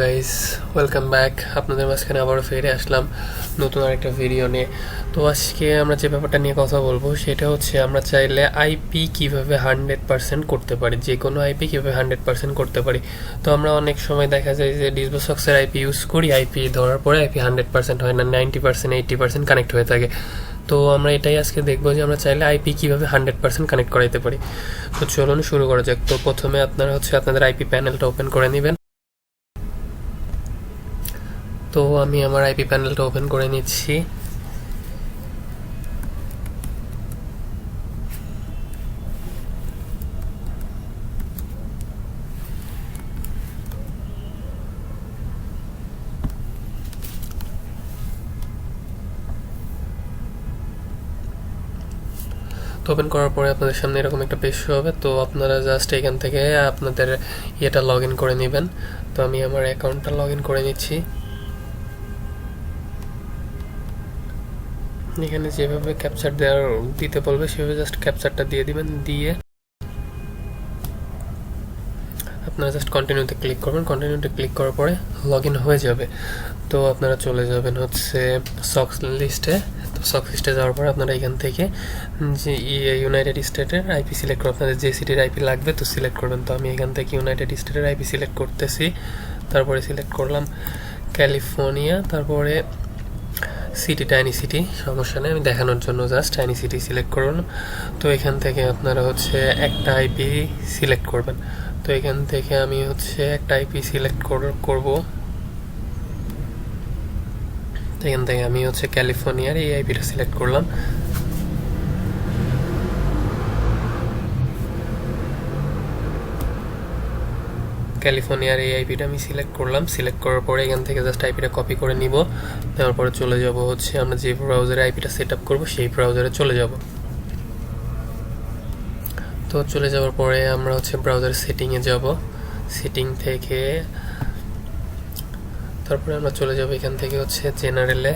Guys, welcome back. আপনাদের মাঝখানে আবারও ফিরে আসলাম নতুন আরেকটা ভিডিও নিয়ে। তো আজকে আমরা যে ব্যাপারটা নিয়ে কথা বলবো সেটা হচ্ছে আমরা চাইলে আইপি কীভাবে 100% করতে পারি, যে কোনো আইপি কীভাবে 100% করতে পারি। তো আমরা অনেক সময় দেখা যায় যে ডিসবক্সের আইপি ইউজ করি, আইপি ধরার পরে আইপি 100% হয় না, 90% 80% কানেক্ট হয়ে থাকে। তো আমরা এটাই আজকে দেখবো যে আমরা চাইলে আইপি কীভাবে 100% কানেক্ট করাইতে পারি। তো চলুন শুরু করা যাক। তো প্রথমে আপনারা আপনাদের আইপি প্যানেলটা ওপেন করে নেবেন। তো আমি আমার আইপি প্যানেলটা ওপেন করে নিচ্ছি। তো ওপেন করার পরে আপনাদের সামনে এরকম একটা পেজ শো হবে। তো আপনারা জাস্ট এখান থেকে আপনাদের ইয়েটা লগ ইন করে নেবেন। তো আমি আমার অ্যাকাউন্টটা লগ ইন করে নিচ্ছি। এখানে যেভাবে ক্যাপচার দিতে বলবে সেভাবে জাস্ট ক্যাপচারটা দিয়ে দিবেন। দিয়ে আপনারা জাস্ট কন্টিনিউতে ক্লিক করবেন। কন্টিনিউতে ক্লিক করার পরে লগ ইন হয়ে যাবে। তো আপনারা চলে যাবেন সক্স লিস্টে। তো সক্স লিস্টে যাওয়ার পরে আপনারা এখান থেকে যে ইউনাইটেড স্টেটের আইপি সিলেক্ট করবেন। আপনাদের যে সিটির আইপি লাগবে তো সিলেক্ট করবেন। তো আমি এখান থেকে ইউনাইটেড স্টেটের আইপি সিলেক্ট করতেছি। তারপরে সিলেক্ট করলাম ক্যালিফোর্নিয়া। তারপরে সিটি, টাইনি সিটি, সমস্যা নেই, আমি দেখানোর জন্য জাস্ট টাইনি সিটি সিলেক্ট করলাম। তো এখান থেকে আপনারা একটা আইপি সিলেক্ট করবেন। তো এখান থেকে আমি একটা আইপি সিলেক্ট করব। এখান থেকে আমি ক্যালিফোর্নিয়ার এই আইপিটা সিলেক্ট করলাম। ক্যালিফোর্নিয়ার এই আইপিটা আমি সিলেক্ট করলাম। সিলেক্ট করার পরে এখান থেকে জাস্ট আইপিটা কপি করে নিব। নেওয়ার পরে চলে যাব আমরা যে ব্রাউজারে আইপিটা সেট আপ করবো সেই ব্রাউজারে চলে যাব। তো চলে যাওয়ার পরে আমরা ব্রাউজার সেটিংয়ে যাব। সেটিং থেকে তারপরে আমরা চলে যাব এখান থেকে জেনারেলে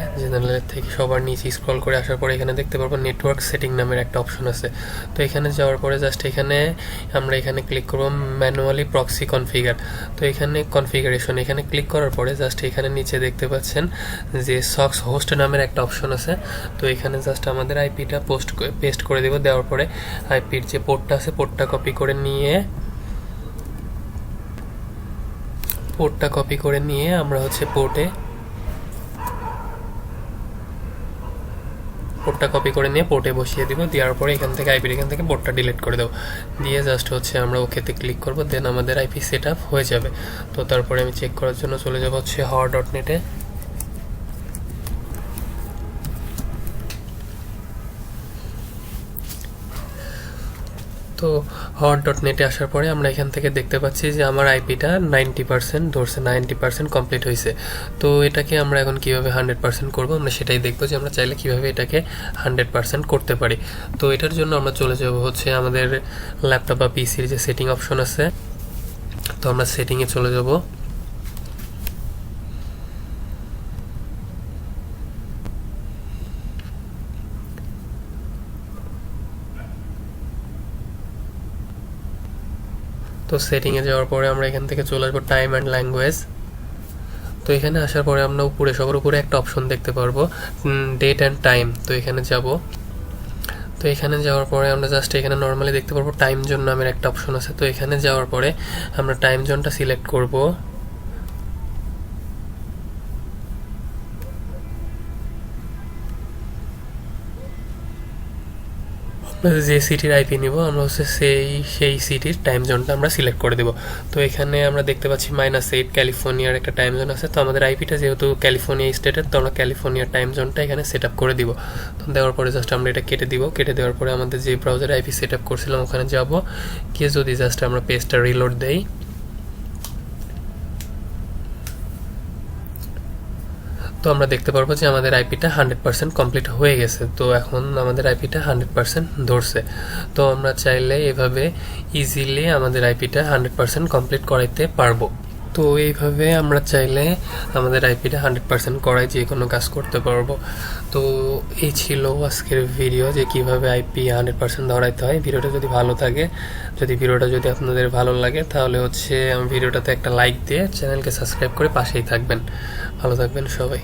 থেকে সবার নিচে স্ক্রল করে আসার পরে এখানে দেখতে পারবো নেটওয়ার্ক সেটিং নামের একটা অপশন আছে। তো এখানে যাওয়ার পরে জাস্ট আমরা এখানে ক্লিক করব ম্যানুয়ালি প্রক্সি কনফিগার। তো এখানে কনফিগারেশন এখানে ক্লিক করার পরে জাস্ট এখানে নিচে দেখতে পাচ্ছেন যে সক্স হোস্ট নামের একটা অপশন আছে। তো এখানে জাস্ট আমাদের আইপিটা পেস্ট করে দেব। দেওয়ার পরে আইপির যে পোর্টটা আছে পোর্টটা কপি করে নিয়ে আমরা পোর্টটা কপি করে নিয়ে পোর্টে বসিয়ে দিব। দেওয়ার পরে এখান থেকে পোর্টটা ডিলিট করে দেবো। দিয়ে জাস্ট আমরা ওকেতে ক্লিক করব। দেন আমাদের আইপি সেট আপ হয়ে যাবে। তো তারপরে আমি চেক করার জন্য চলে যাব haw.net-এ। তো haw.net-এ আসার পরে আমরা এখান থেকে দেখতে পাচ্ছি যে আমার আইপিটা 90% ধরছে, 90% কমপ্লিট হয়েছে। তো এটাকে আমরা এখন কীভাবে 100% করবো আমরা সেটাই দেখবো যে আমরা চাইলে কীভাবে এটাকে 100% করতে পারি। তো এটার জন্য আমরা চলে যাব আমাদের ল্যাপটপ বা পিসির যে সেটিং অপশন আছে। তো আমরা সেটিংয়ে চলে যাব। তো সেটিংয়ে যাওয়ার পরে আমরা এখান থেকে চলে আসবো টাইম অ্যান্ড ল্যাঙ্গুয়েজ। তো এখানে আসার পরে আমরা সবার উপরে একটা অপশন দেখতে পারবো ডেট অ্যান্ড টাইম। তো এখানে যাব। তো এখানে যাওয়ার পরে আমরা জাস্ট এখানে নর্মালি দেখতে পারবো টাইম জোন নামের একটা অপশন আছে। তো এখানে যাওয়ার পরে আমরা টাইম জোনটা সিলেক্ট করব। যে সিটির আইপি নিব আমরা সেই সিটির টাইম জোনটা আমরা সিলেক্ট করে দেব। তো এখানে আমরা দেখতে পাচ্ছি -8 ক্যালিফোর্নিয়ার একটা টাইম জোন আছে। তো আমাদের আইপিটা যেহেতু ক্যালিফোর্নিয়া স্টেটের, তো আমরা ক্যালিফোর্নিয়ার টাইম জোনটা এখানে সেট আপ করে দিব। তো দেওয়ার পরে জাস্ট আমরা এটা কেটে দিব। কেটে দেওয়ার পরে আমাদের যে ব্রাউজারে আইপি সেট আপ করছিলাম ওখানে যাব। গিয়ে যদি জাস্ট আমরা পেজটা রিলোড দেই, তো আমরা দেখতে পারবো যে আমাদের আইপিটা 100% কমপ্লিট হয়ে গেছে। তো এখন আমাদের আইপিটা 100% ধরছে। তো আমরা চাইলে এভাবে ইজিলি আমাদের আইপিটা 100% কমপ্লিট করাইতে পারবো। তো এইভাবে আমরা চাইলে আমাদের আইপিটা 100% করায় যে কোনো কাজ করতে পারবো। তো এই ছিল আজকের ভিডিও, যে কিভাবে আইপি 100% ধরাইতে হয়। ভিডিওটা যদি ভালো থাকে, ভিডিওটা যদি আপনাদের ভালো লাগে, তাহলে ভিডিওটাতে একটা লাইক দিয়ে চ্যানেলকে সাবস্ক্রাইব করে পাশেই থাকবেন। ভালো থাকবেন সবাই।